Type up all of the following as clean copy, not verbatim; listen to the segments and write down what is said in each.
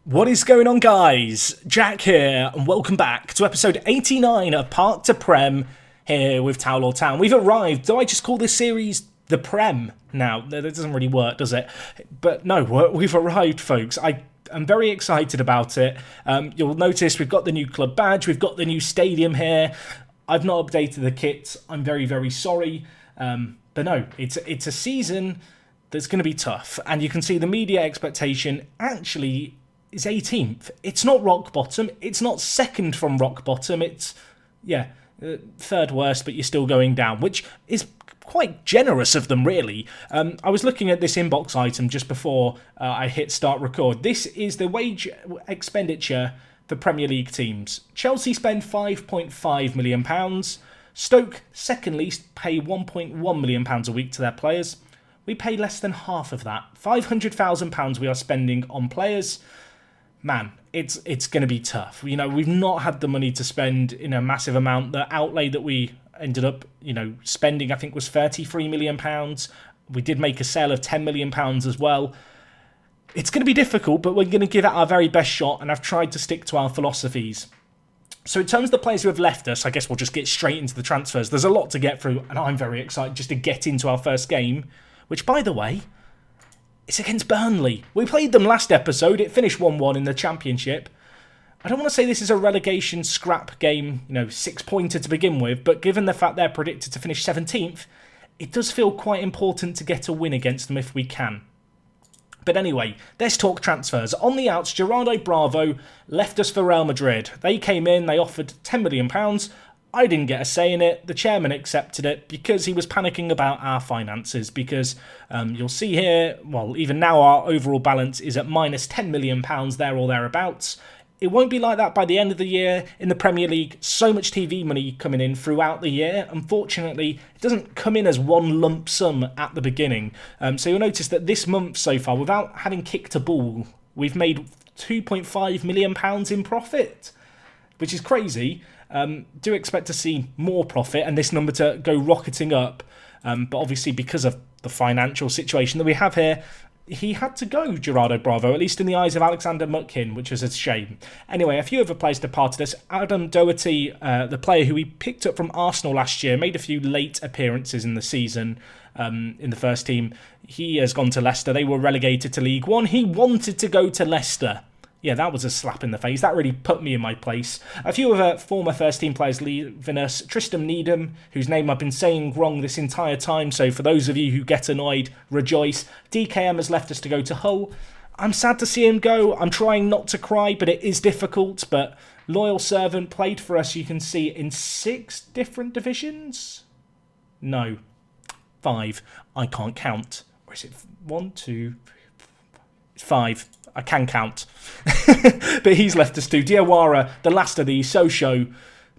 What is going on, guys? Jack here, and welcome back to episode 89 of Park to Prem here with Towel or Town. We've arrived. Do I just call this series the Prem now? That doesn't really work, does it? But no, we've arrived, folks. I'm very excited about it. You'll notice we've got the new club badge, we've got the new stadium here. I've not updated the kits. I'm very, very sorry. But no, it's a season that's going to be tough. And you can see the media expectation actually is 18th. It's not rock bottom. It's not second from rock bottom. It's, third worst, but you're still going down, which is quite generous of them, really. I was looking at this inbox item just before I hit start record. This is the wage expenditure for Premier League teams. Chelsea spend £5.5 million. Stoke, second least, pay £1.1 million a week to their players. We pay less than half of that. £500,000 we are spending on players. Man, it's going to be tough. You know, we've not had the money to spend in a massive amount. The outlay that we ended up, spending, I think, was £33 million. We did make a sale of £10 million as well. It's going to be difficult, but we're going to give it our very best shot, and I've tried to stick to our philosophies. So in terms of the players who have left us, I guess we'll just get straight into the transfers. There's a lot to get through, and I'm very excited just to get into our first game, which, by the way, it's against Burnley. We played them last episode. It finished 1-1 in the Championship. I don't want to say this is a relegation scrap game, 6-pointer to begin with, but given the fact they're predicted to finish 17th, it does feel quite important to get a win against them if we can. But anyway, let's talk transfers. On the outs, Gerardo Bravo left us for Real Madrid. They came in, they offered £10 million. I didn't get a say in it. The chairman accepted it because he was panicking about our finances. Because you'll see here, well, even now our overall balance is at minus £10 million there or thereabouts. It won't be like that by the end of the year in the Premier League. So much TV money coming in throughout the year. Unfortunately, it doesn't come in as one lump sum at the beginning. So you'll notice that this month so far, without having kicked a ball, we've made £2.5 million in profit, which is crazy. Do expect to see more profit and this number to go rocketing up. But obviously, because of the financial situation that we have here, he had to go, Gerardo Bravo, at least in the eyes of Alexander Mutkin, which was a shame. Anyway, a few other players departed us. Adam Doherty, the player who we picked up from Arsenal last year, made a few late appearances in the season in the first team. He has gone to Leicester. They were relegated to League One. He wanted to go to Leicester. Yeah, that was a slap in the face. That really put me in my place. A few of our former first-team players leaving us. Tristan Needham, whose name I've been saying wrong this entire time, so for those of you who get annoyed, rejoice. DKM has left us to go to Hull. I'm sad to see him go. I'm trying not to cry, but it is difficult. But loyal servant, played for us, you can see, in 6 different divisions? No. 5. I can't count. Or is it 1, 2, 5? I can count. But he's left us too. Diawara, the last of these, Sosho,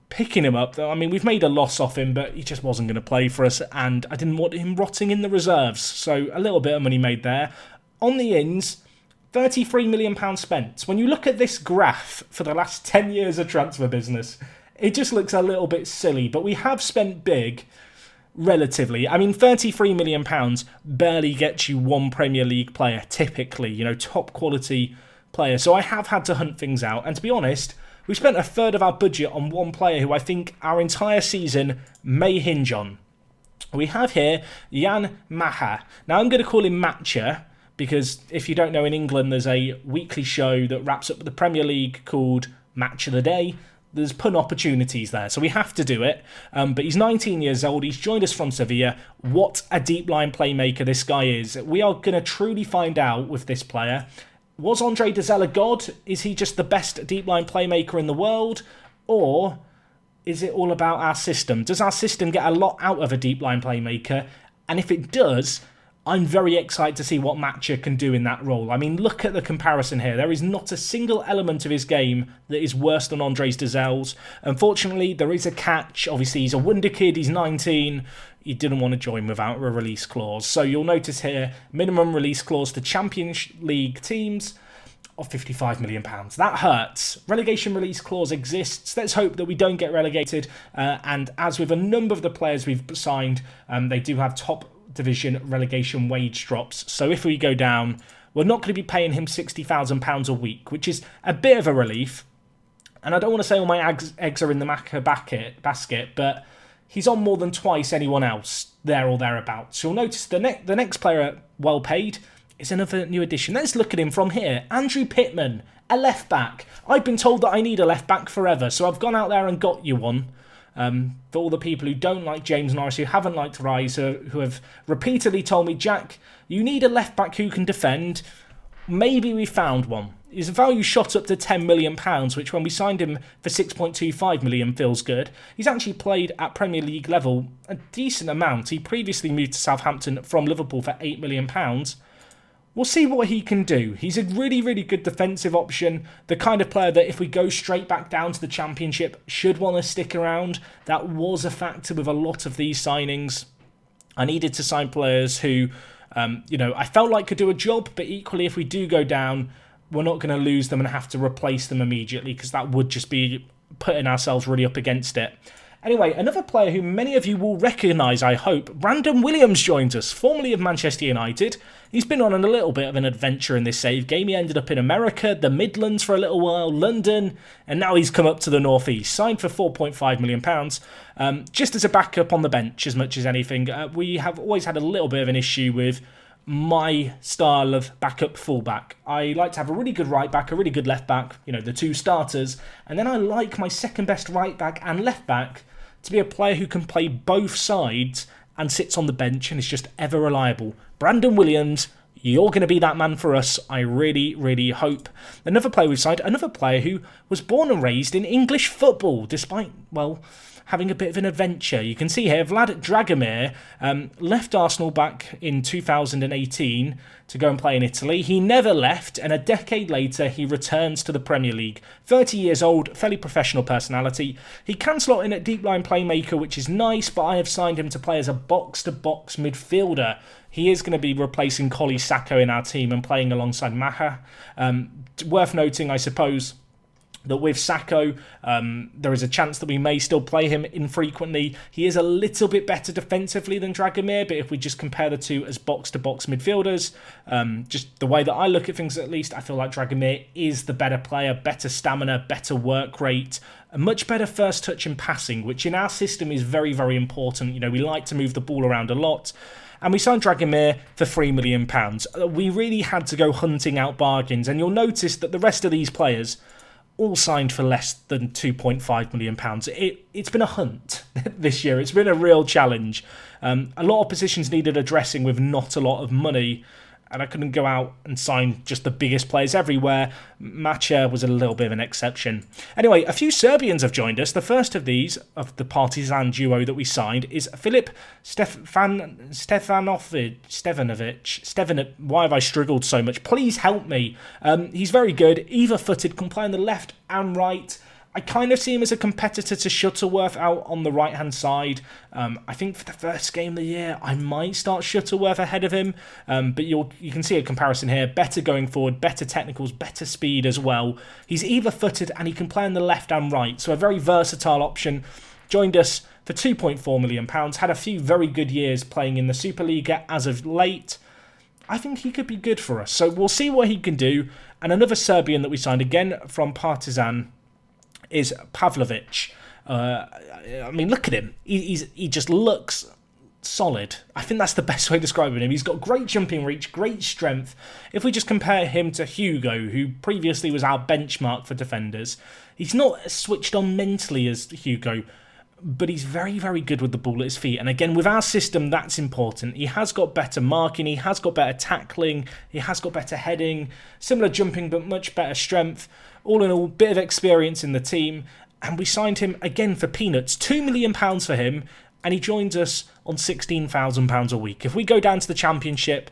picking him up. I mean, we've made a loss off him, but he just wasn't going to play for us, and I didn't want him rotting in the reserves. So a little bit of money made there. On the ins, £33 million spent. When you look at this graph for the last 10 years of transfer business, it just looks a little bit silly, but we have spent big. Relatively. I mean, £33 million barely gets you one Premier League player, typically, top quality player. So I have had to hunt things out. And to be honest, we spent a third of our budget on one player who I think our entire season may hinge on. We have here Jan Maha. Now, I'm going to call him Matcha because if you don't know, in England, there's a weekly show that wraps up the Premier League called Match of the Day. There's pun opportunities there, so we have to do it. But he's 19 years old. He's joined us from Sevilla. What a deep line playmaker this guy is. We are going to truly find out with this player. Was Andre Dezell a god? Is he just the best deep line playmaker in the world? Or is it all about our system? Does our system get a lot out of a deep line playmaker? And if it does, I'm very excited to see what Matcha can do in that role. I mean, look at the comparison here. There is not a single element of his game that is worse than Andres Dezell's. Unfortunately, there is a catch. Obviously, he's a wonder kid. He's 19. He didn't want to join without a release clause. So you'll notice here, minimum release clause to Champions League teams of £55 million. That hurts. Relegation release clause exists. Let's hope that we don't get relegated. And as with a number of the players we've signed, they do have top division relegation wage drops. So if we go down, we're not going to be paying him £60,000 a week, which is a bit of a relief. And I don't want to say all my eggs are in the basket, but he's on more than twice anyone else there or thereabouts. You'll notice the next player well paid is another new addition. Let's look at him from here. Andrew Pittman, a left back. I've been told that I need a left back forever, so I've gone out there and got you one. For all the people who don't like James Norris, who haven't liked Rise, who have repeatedly told me, Jack, you need a left back who can defend. Maybe we found one. His value shot up to £10 million, which when we signed him for £6.25 million feels good. He's actually played at Premier League level a decent amount. He previously moved to Southampton from Liverpool for £8 million. We'll see what he can do. He's a really, really good defensive option. The kind of player that if we go straight back down to the Championship should want to stick around. That was a factor with a lot of these signings. I needed to sign players who, I felt like could do a job, but equally if we do go down, we're not going to lose them and have to replace them immediately, because that would just be putting ourselves really up against it. Anyway, another player who many of you will recognise, I hope, Brandon Williams joins us, formerly of Manchester United. He's been on a little bit of an adventure in this save game. He ended up in America, the Midlands for a little while, London, and now he's come up to the North East. Signed for £4.5 million, just as a backup on the bench as much as anything. We have always had a little bit of an issue with my style of backup fullback. I like to have a really good right back, a really good left back, the two starters, and then I like my second best right back and left back to be a player who can play both sides and sits on the bench and is just ever reliable. Brandon Williams, you're going to be that man for us. I really, really hope. Another player we've signed, another player who was born and raised in English football, despite, having a bit of an adventure. You can see here, Vlad Dragomir left Arsenal back in 2018 to go and play in Italy. He never left, and a decade later, he returns to the Premier League. 30 years old, fairly professional personality. He can slot in at deep line playmaker, which is nice, but I have signed him to play as a box-to-box midfielder. He is going to be replacing Collie Sacco in our team and playing alongside Maha. Worth noting, I suppose, that with Sacco, there is a chance that we may still play him infrequently. He is a little bit better defensively than Dragomir, but if we just compare the two as box-to-box midfielders, just the way that I look at things at least, I feel like Dragomir is the better player, better stamina, better work rate, a much better first touch and passing, which in our system is very, very important. We like to move the ball around a lot. And we signed Dragomir for £3 million. We really had to go hunting out bargains, and you'll notice that the rest of these players all signed for less than £2.5 million. It's been a hunt this year. It's been a real challenge. A lot of positions needed addressing with not a lot of money, and I couldn't go out and sign just the biggest players everywhere. Macha was a little bit of an exception. Anyway, a few Serbians have joined us. The first of these, of the Partizan duo that we signed, is Filip Stevanovic. Why have I struggled so much? Please help me. He's very good, either-footed, can play on the left and right. I kind of see him as a competitor to Shuttleworth out on the right-hand side. I think for the first game of the year, I might start Shuttleworth ahead of him. But you can see a comparison here. Better going forward, better technicals, better speed as well. He's either-footed and he can play on the left and right. So a very versatile option. Joined us for £2.4 million. Had a few very good years playing in the Superliga as of late. I think he could be good for us. So we'll see what he can do. And another Serbian that we signed, again from Partizan, is Pavlovic. Look at him. He just looks solid. I think that's the best way of describing him. He's got great jumping reach, great strength. If we just compare him to Hugo, who previously was our benchmark for defenders, he's not as switched on mentally as Hugo, but he's very, very good with the ball at his feet. And again, with our system, that's important. He has got better marking, he has got better tackling, he has got better heading, similar jumping, but much better strength. All in all, bit of experience in the team. And we signed him again for peanuts. £2 million for him, and he joins us on £16,000 a week. If we go down to the Championship,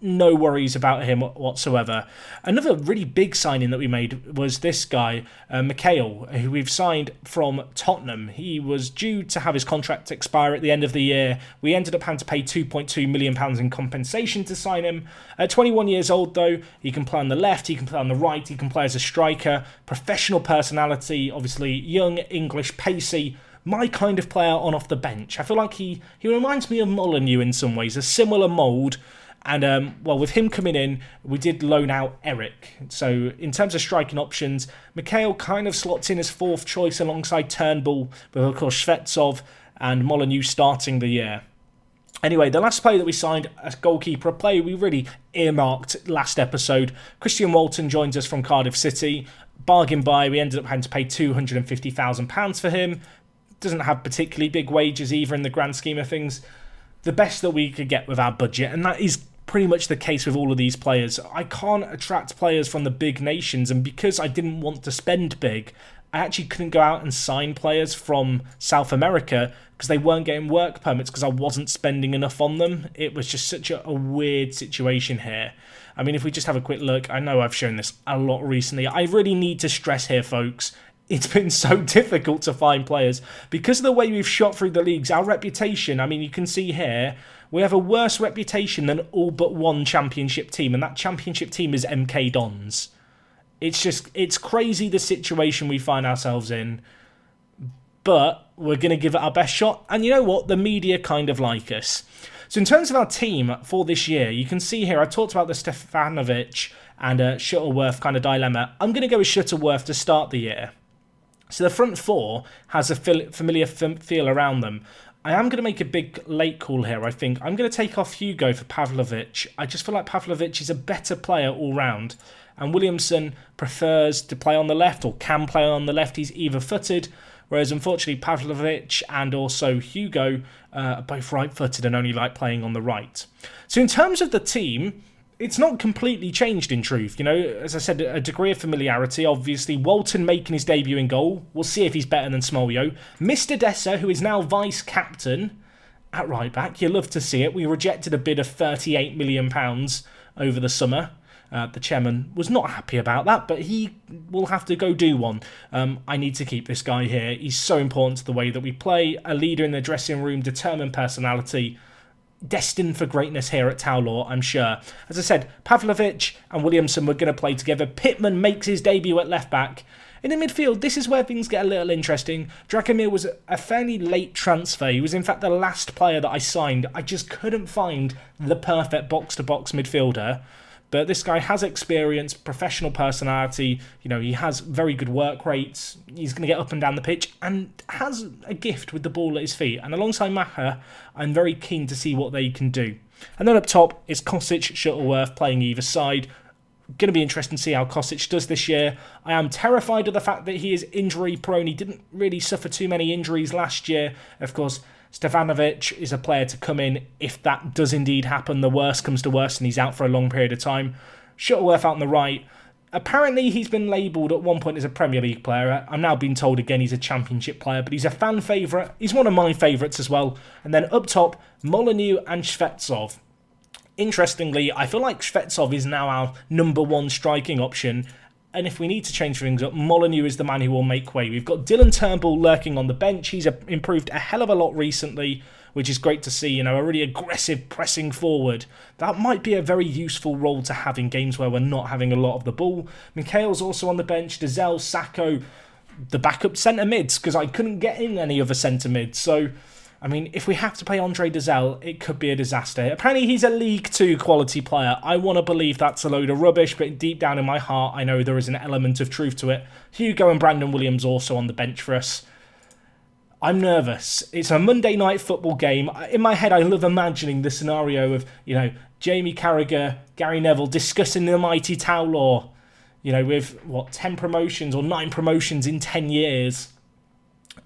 no worries about him whatsoever. Another really big signing that we made was this guy, Mikhail, who we've signed from Tottenham. He was due to have his contract expire at the end of the year. We ended up having to pay £2.2 million in compensation to sign him. At 21 years old, though, he can play on the left, he can play on the right, he can play as a striker. Professional personality, obviously young, English, pacey. My kind of player on off the bench. I feel like he reminds me of Molineux in some ways, a similar mould. And, well, with him coming in, we did loan out Eric. So, in terms of striking options, Mikhail kind of slots in as fourth choice alongside Turnbull, with, of course, Shvetsov and Molyneux starting the year. Anyway, the last player that we signed as goalkeeper, a player we really earmarked last episode, Christian Walton joins us from Cardiff City. Bargain buy, we ended up having to pay £250,000 for him. Doesn't have particularly big wages either in the grand scheme of things. The best that we could get with our budget, and that is pretty much the case with all of these players. I can't attract players from the big nations, and because I didn't want to spend big, I actually couldn't go out and sign players from South America because they weren't getting work permits because I wasn't spending enough on them. It was just such a weird situation here. I mean, if we just have a quick look, I know I've shown this a lot recently. I really need to stress here, folks, it's been so difficult to find players. Because of the way we've shot through the leagues, our reputation, I mean, you can see here, we have a worse reputation than all but one championship team, and that championship team is MK Dons. It's crazy the situation we find ourselves in, but we're going to give it our best shot. And you know what? The media kind of like us. So in terms of our team for this year, you can see here, I talked about the Stefanovic and Shuttleworth kind of dilemma. I'm going to go with Shuttleworth to start the year. So the front four has a familiar feel around them. I am going to make a big late call here, I think. I'm going to take off Hugo for Pavlovic. I just feel like Pavlovic is a better player all round. And Williamson prefers to play on the left or can play on the left. He's either-footed, whereas unfortunately Pavlovic and also Hugo are both right-footed and only like playing on the right. So in terms of the team, it's not completely changed in truth. You know, as I said, a degree of familiarity. Obviously, Walton making his debut in goal. We'll see if he's better than Smoljo. Mr. Dessa, who is now vice-captain at right-back. You'll love to see it. We rejected a bid of £38 million over the summer. The chairman was not happy about that, but he will have to go do one. I need to keep this guy here. He's so important to the way that we play. A leader in the dressing room, determined personality, destined for greatness here at Towlaw, I'm sure. As I said, Pavlovic and Williamson were going to play together. Pittman makes his debut at left-back. In the midfield, this is where things get a little interesting. Dragomir was a fairly late transfer. He was, in fact, the last player that I signed. I just couldn't find the perfect box-to-box midfielder. But this guy has experience, professional personality, you know, he has very good work rates, he's going to get up and down the pitch, and has a gift with the ball at his feet. And alongside Maher, I'm very keen to see what they can do. And then up top is Kosic, Shuttleworth playing either side. Going to be interesting to see how Kosic does this year. I am terrified of the fact that he is injury prone. He didn't really suffer too many injuries last year. Of course, Stefanovic is a player to come in if that does indeed happen. The worst comes to worst and he's out for a long period of time. Shuttleworth out on the right. Apparently he's been labelled at one point as a Premier League player. I'm now being told again he's a Championship player, but he's a fan favourite. He's one of my favourites as well. And then up top, Molyneux and Shvetsov. Interestingly, I feel like Shvetsov is now our number one striking option. And if we need to change things up, Molyneux is the man who will make way. We've got Dylan Turnbull lurking on the bench. He's improved a hell of a lot recently, which is great to see. You know, a really aggressive pressing forward. That might be a very useful role to have in games where we're not having a lot of the ball. Mikhail's also on the bench. Dazelle, Sacco, the backup centre mids, because I couldn't get in any other centre mids. So, I mean, if we have to play Andre Dazelle, it could be a disaster. Apparently he's a League 2 quality player. I want to believe that's a load of rubbish, but deep down in my heart, I know there is an element of truth to it. Hugo and Brandon Williams also on the bench for us. I'm nervous. It's a Monday night football game. In my head, I love imagining the scenario of, you know, Jamie Carragher, Gary Neville discussing the mighty Towlaw, you know, with, 10 promotions or 9 promotions in 10 years.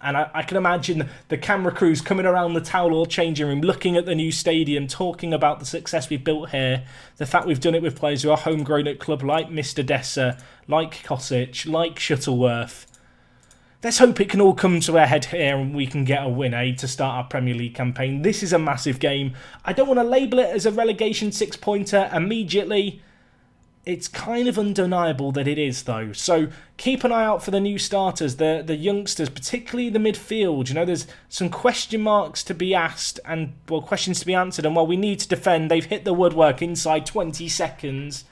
And I can imagine the camera crews coming around the Towlaw changing room, looking at the new stadium, talking about the success we've built here, the fact we've done it with players who are homegrown at club like Mr. Dessa, like Kosic, like Shuttleworth. Let's hope it can all come to a head here and we can get a win, to start our Premier League campaign. This is a massive game. I don't want to label it as a relegation six-pointer immediately. It's kind of undeniable that it is, though. So keep an eye out for the new starters, the youngsters, particularly the midfield. You know, there's some question marks to be asked and, well, questions to be answered. And while we need to defend, they've hit the woodwork inside 20 seconds.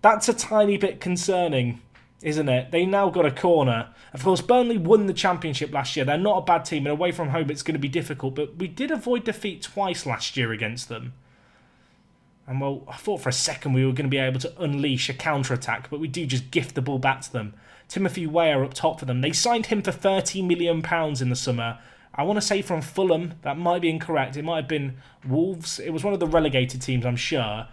That's a tiny bit concerning, isn't it? They now got a corner. Of course, Burnley won the Championship last year. They're not a bad team, and away from home it's going to be difficult. But we did avoid defeat twice last year against them. And well, I thought for a second we were going to be able to unleash a counter-attack, but we do just gift the ball back to them. Timothy Weah up top for them. They signed him for £30 million in the summer. I want to say from Fulham. That might be incorrect. It might have been Wolves. It was one of the relegated teams, I'm sure.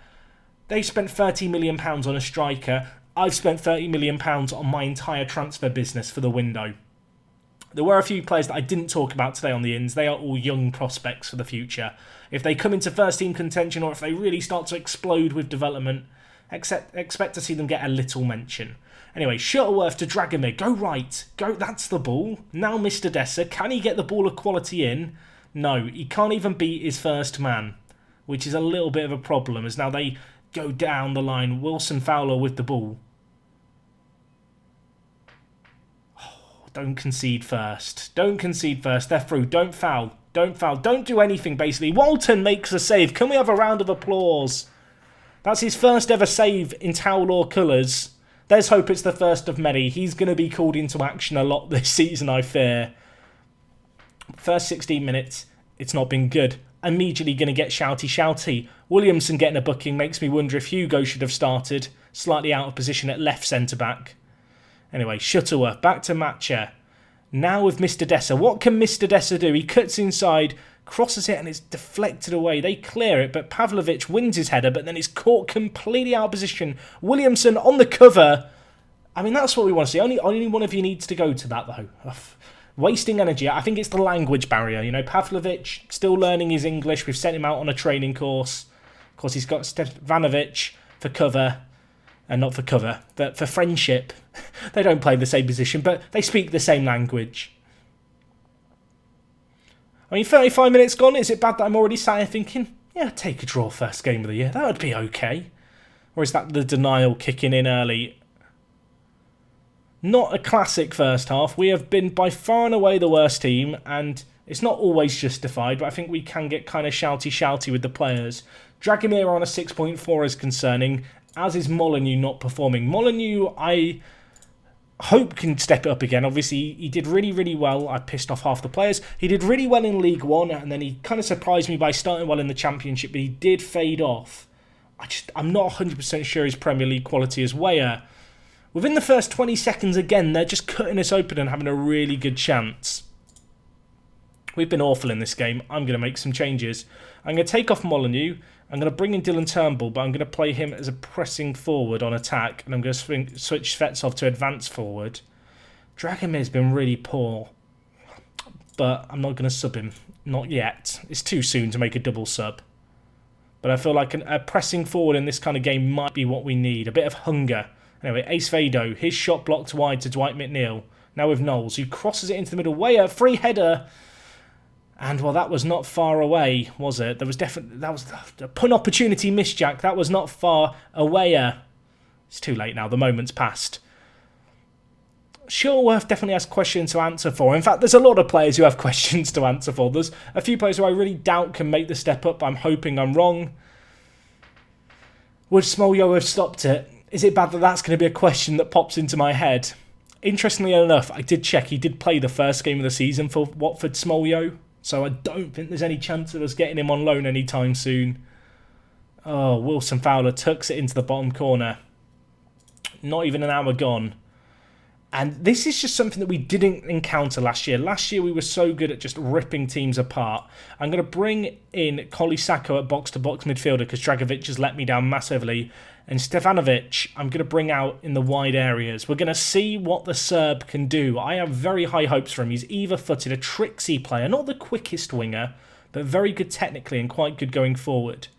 They spent £30 million on a striker. I've spent £30 million on my entire transfer business for the window. There were a few players that I didn't talk about today on the ins. They are all young prospects for the future. If they come into first team contention or if they really start to explode with development, expect to see them get a little mention. Anyway, Shuttleworth to Dragomir. Go right. Go. That's the ball. Now Mr. Dessa. Can he get the ball of quality in? No. He can't even beat his first man, which is a little bit of a problem as now they go down the line. Wilson Fowler with the ball. Don't concede first. Don't concede first. They're through. Don't foul. Don't foul. Don't do anything, basically. Walton makes a save. Can we have a round of applause? That's his first ever save in Town Law colours. There's hope it's the first of many. He's going to be called into action a lot this season, I fear. First 16 minutes, it's not been good. Immediately going to get shouty. Williamson getting a booking makes me wonder if Hugo should have started. Slightly out of position at left centre-back. Anyway, Shuttleworth, back to Matcha. Now with Mr. Dessa. What can Mr. Dessa do? He cuts inside, crosses it, and it's deflected away. They clear it, but Pavlovic wins his header, but then it's caught completely out of position. Williamson on the cover. I mean, that's what we want to see. Only one of you needs to go to that, though. Ugh. Wasting energy. I think it's the language barrier. You know, Pavlovic, still learning his English. We've sent him out on a training course. Of course, he's got Stefanovic for cover. And not for cover, but for friendship. They don't play the same position, but they speak the same language. I mean, 35 minutes gone. Is it bad that I'm already sat here thinking, yeah, take a draw first game of the year. That would be okay. Or is that the denial kicking in early? Not a classic first half. We have been by far and away the worst team, and it's not always justified, but I think we can get kind of shouty with the players. Dragomir on a 6.4 is concerning, as is Molineux not performing. Molineux, I hope can step it up again. Obviously, he did really well. I pissed off half the players. He did really well in League One, and then he kind of surprised me by starting well in the Championship, but he did fade off. I'm not 100% sure his Premier League quality is Weah. Within the first 20 seconds, again, they're just cutting us open and having a really good chance. We've been awful in this game. I'm going to make some changes. I'm going to take off Molineux. I'm going to bring in Dylan Turnbull, but I'm going to play him as a pressing forward on attack, and I'm going to switch Svetsov to advance forward. Dragomir's been really poor, but I'm not going to sub him. Not yet. It's too soon to make a double sub. But I feel like a pressing forward in this kind of game might be what we need. A bit of hunger. Anyway, Ace Vado, his shot blocked wide to Dwight McNeil. Now with Knowles, who crosses it into the middle. Weah, free header. And, well, that was not far away, was it? That was a pun opportunity missed, Jack. That was not far away. It's too late now. The moment's passed. Shuttleworth definitely has questions to answer for. In fact, there's a lot of players who have questions to answer for. There's a few players who I really doubt can make the step up. I'm hoping I'm wrong. Would Smoljo have stopped it? Is it bad that that's going to be a question that pops into my head? Interestingly enough, I did check. He did play the first game of the season for Watford Smoljo. So I don't think there's any chance of us getting him on loan anytime soon. Oh, Wilson Fowler tucks it into the bottom corner. Not even an hour gone. And this is just something that we didn't encounter last year. Last year we were so good at just ripping teams apart. I'm going to bring in Kolisako at box-to-box midfielder because Dragovic has let me down massively. And Stefanovic, I'm going to bring out in the wide areas. We're going to see what the Serb can do. I have very high hopes for him. He's either-footed, a tricksy player, not the quickest winger, but very good technically and quite good going forward.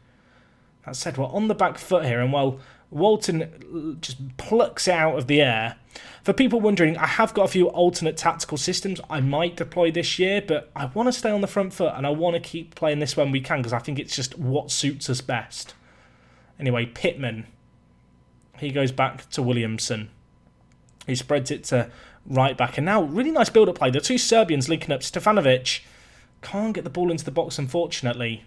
That said, we're on the back foot here, and well, Walton just plucks it out of the air. For people wondering, I have got a few alternate tactical systems I might deploy this year, but I want to stay on the front foot, and I want to keep playing this when we can, because I think it's just what suits us best. Anyway, Pittman. He goes back to Williamson. He spreads it to right back. And now, really nice build-up play. The two Serbians linking up. Stefanovic can't get the ball into the box, unfortunately.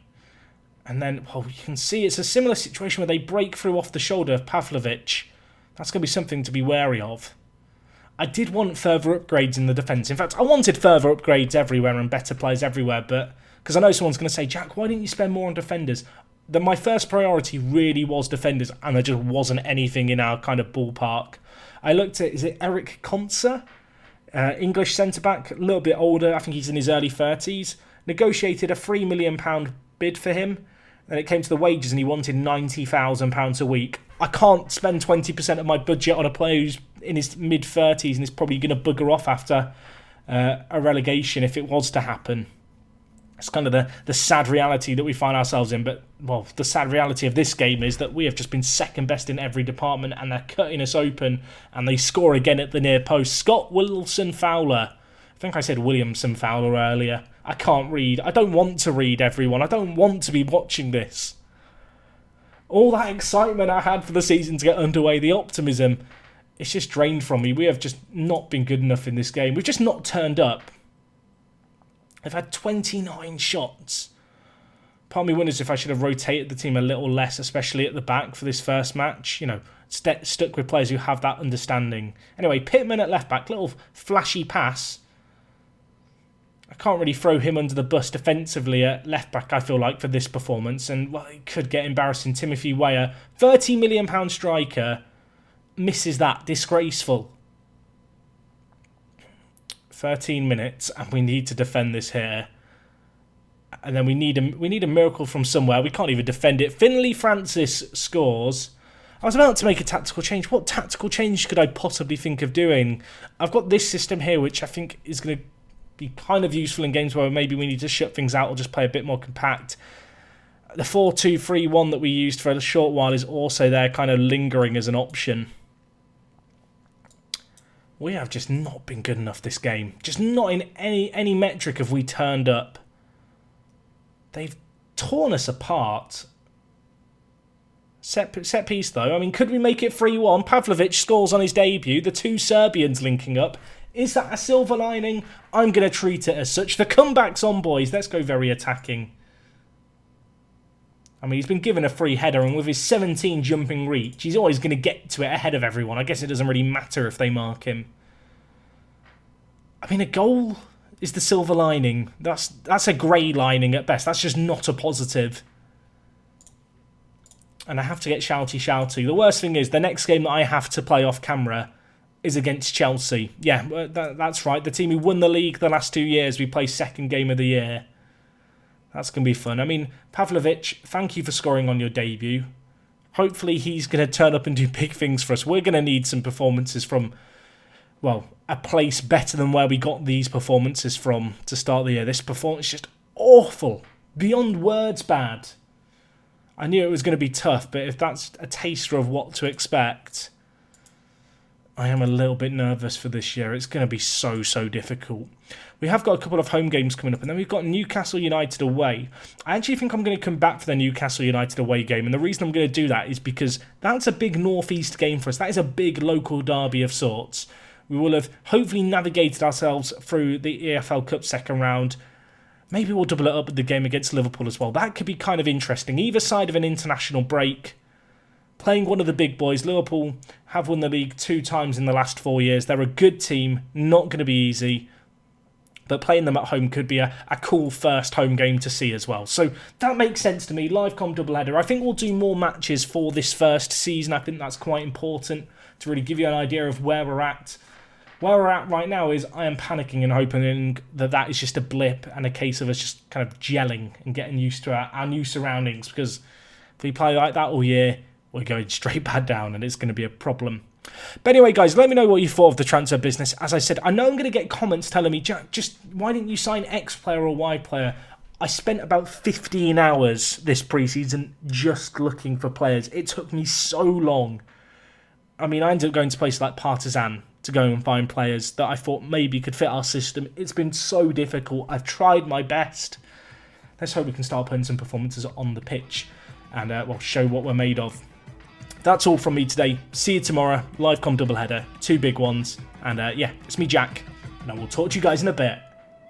And then, well, you can see it's a similar situation where they break through off the shoulder of Pavlovic. That's going to be something to be wary of. I did want further upgrades in the defence. In fact, I wanted further upgrades everywhere and better players everywhere. But because I know someone's going to say, Jack, why didn't you spend more on defenders? my first priority really was defenders, and there just wasn't anything in our kind of ballpark. I looked at, is it Eric Konsa? English centre-back, a little bit older. I think he's in his early 30s. Negotiated a £3 million bid for him. And it came to the wages and he wanted £90,000 a week. I can't spend 20% of my budget on a player who's in his mid-30s and is probably going to bugger off after a relegation if it was to happen. It's kind of the sad reality that we find ourselves in. But, well, the sad reality of this game is that we have just been second best in every department and they're cutting us open and they score again at the near post. Scott Wilson Fowler. I think I said Williamson Fowler earlier. I can't read. I don't want to read, everyone. I don't want to be watching this. All that excitement I had for the season to get underway, the optimism, it's just drained from me. We have just not been good enough in this game. We've just not turned up. I've had 29 shots. Part of me wonders if I should have rotated the team a little less, especially at the back for this first match. You know, stuck with players who have that understanding. Anyway, Pittman at left back, little flashy pass. I can't really throw him under the bus defensively at left back, I feel like, for this performance. And, well, it could get embarrassing. Timothy Weah, £30 million striker, misses that. Disgraceful. 13 minutes, and we need to defend this here. And then we need a miracle from somewhere. We can't even defend it. Finley Francis scores. I was about to make a tactical change. What tactical change could I possibly think of doing? I've got this system here, which I think is going to be kind of useful in games where maybe we need to shut things out or just play a bit more compact. The 4-2-3-1 that we used for a short while is also there, kind of lingering as an option. We have just not been good enough this game. Just not in any metric have we turned up. They've torn us apart. Set piece, though. I mean, could we make it 3-1? Pavlovic scores on his debut. The two Serbians linking up. Is that a silver lining? I'm going to treat it as such. The comeback's on, boys. Let's go very attacking. I mean, he's been given a free header, and with his 17 jumping reach, he's always going to get to it ahead of everyone. I guess it doesn't really matter if they mark him. I mean, a goal is the silver lining. That's a grey lining at best. That's just not a positive. And I have to get shouty. The worst thing is, the next game that I have to play off camera is against Chelsea. Yeah, that's right. The team who won the league the last 2 years, we play second game of the year. That's going to be fun. I mean, Pavlovic, thank you for scoring on your debut. Hopefully he's going to turn up and do big things for us. We're going to need some performances from, well, a place better than where we got these performances from to start the year. This performance is just awful. Beyond words bad. I knew it was going to be tough, but if that's a taster of what to expect, I am a little bit nervous for this year. It's going to be so difficult. We have got a couple of home games coming up, and then we've got Newcastle United away. I actually think I'm going to come back for the Newcastle United away game, and the reason I'm going to do that is because that's a big northeast game for us. That is a big local derby of sorts. We will have hopefully navigated ourselves through the EFL Cup second round. Maybe we'll double it up with the game against Liverpool as well. That could be kind of interesting. Either side of an international break. Playing one of the big boys. Liverpool have won the league 2 times in the last 4 years. They're a good team. Not going to be easy. But playing them at home could be a cool first home game to see as well. So that makes sense to me. Livecom doubleheader. I think we'll do more matches for this first season. I think that's quite important to really give you an idea of where we're at. Where we're at right now is I am panicking and hoping that is just a blip and a case of us just kind of gelling and getting used to our new surroundings. Because if we play like that all year, we're going straight back down and it's going to be a problem. But anyway, guys, let me know what you thought of the transfer business. As I said, I know I'm going to get comments telling me, Jack, just why didn't you sign X player or Y player? I spent about 15 hours this preseason just looking for players. It took me so long. I mean, I ended up going to places like Partizan to go and find players that I thought maybe could fit our system. It's been so difficult. I've tried my best. Let's hope we can start putting some performances on the pitch and well, show what we're made of. That's all from me today. See you tomorrow. Livecom doubleheader. 2 big ones. And yeah, it's me, Jack. And I will talk to you guys in a bit.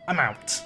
I'm out.